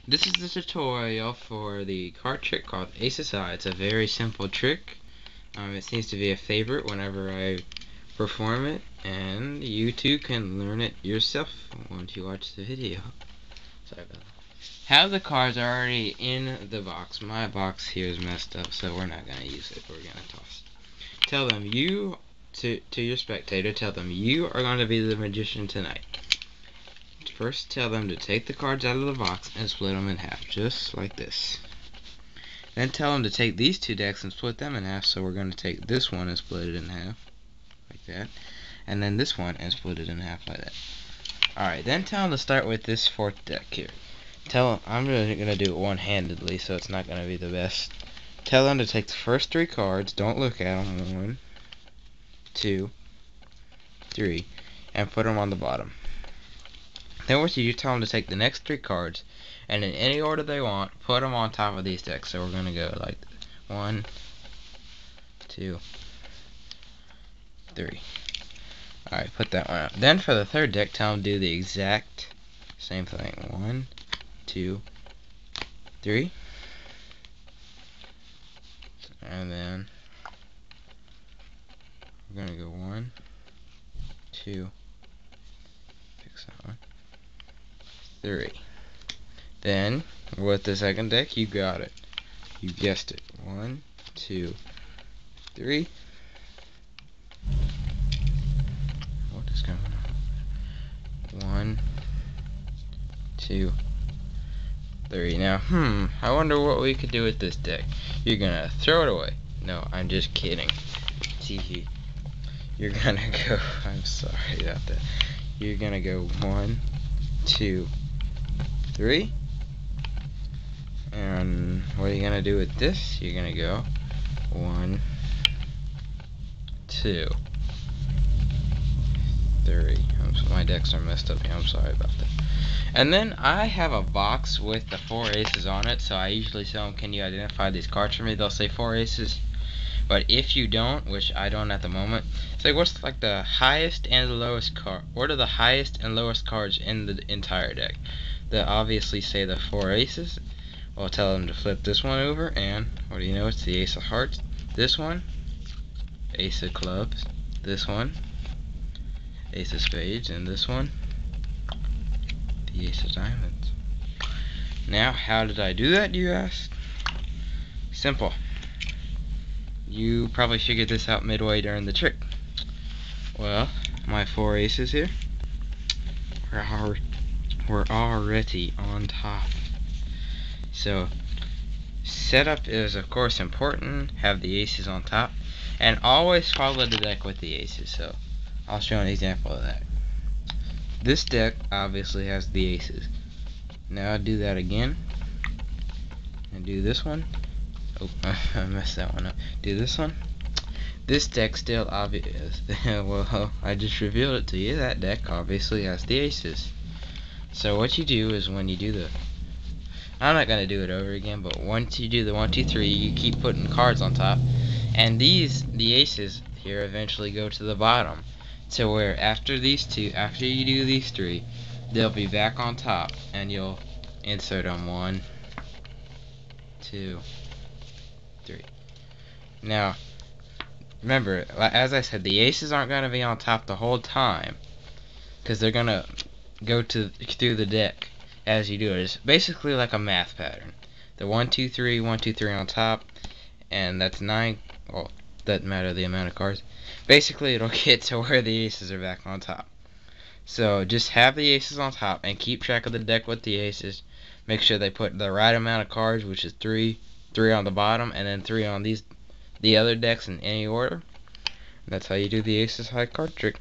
This is the tutorial for the card trick called Aces High. It's a very simple trick. It seems to be a favorite whenever I perform it, and you too can learn it yourself once you watch the video. Sorry about that. Have the cards already in the box. My box here is messed up, so we're not going to use it. We're going to toss it. Tell them to your spectator, tell them you are going to be the magician tonight. First, tell them to take the cards out of the box and split them in half, just like this. Then tell them to take these two decks and split them in half, so we're going to take this one and split it in half, like that. And then this one and split it in half, like that. Alright, then tell them to start with this fourth deck here. Tell them, I'm really going to do it one-handedly, so it's not going to be the best. Tell them to take the first three cards, don't look at them, 1, 2, 3, and put them on the bottom. Then what you do, tell them to take the next three cards, and in any order they want, put them on top of these decks. So we're going to go like 1, 2, 3. Alright, put that one up. Then for the third deck, tell them to do the exact same thing. 1, 2, 3. And then we're going to go 1, 2, fix that one, 3. Then, with the second deck, you got it. You guessed it. 1, 2, 3. What is going on? 1, 2, 3. Now, I wonder what we could do with this deck. You're gonna throw it away. No, I'm just kidding. See, you're gonna go. I'm sorry about that. You're gonna go 1, 2, 3. And what are you gonna do with this? You're gonna go 1, 2, 3. My decks are messed up here. I'm sorry about that. And then I have a box with the 4 aces on it, so I usually tell them, can you identify these cards for me? They'll say 4 aces. But if you don't, which I don't at the moment, say what's like the highest and the lowest card? What are the highest and lowest cards in the entire deck? They'll obviously say the 4 aces. I'll tell them to flip this one over, and what do you know? It's the ace of hearts. This one, ace of clubs. This one, ace of spades, and this one, the ace of diamonds. Now, how did I do that, you ask? Simple. You probably figured this out midway during the trick. Well, my 4 aces here, we're already on top. So, setup is of course important. Have the aces on top, and always follow the deck with the aces. So, I'll show an example of that. This deck obviously has the aces. Now I'll do that again, and do this one. Oh, I messed that one up. Do this one. This deck still obvious. Well, I just revealed it to you. That deck obviously has the aces. So what you do is when you do the, I'm not gonna do it over again, but once you do the 1, 2, 3, you keep putting cards on top, and the aces here eventually go to the bottom. So where after these two, after you do these 3, they'll be back on top, and you'll insert them 1, 2, 3. Now, remember, as I said, the aces aren't going to be on top the whole time, because they're going to go through the deck as you do it. It's basically like a math pattern. The 1, 2, 3, 1, 2, 3 on top, and that's 9. Well, doesn't matter the amount of cards. Basically, it'll get to where the aces are back on top. So just have the aces on top and keep track of the deck with the aces. Make sure they put the right amount of cards, which is 3 on the bottom, and then 3 on the other decks in any order. That's how you do the Aces High card trick.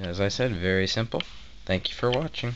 As I said, very simple. Thank you for watching.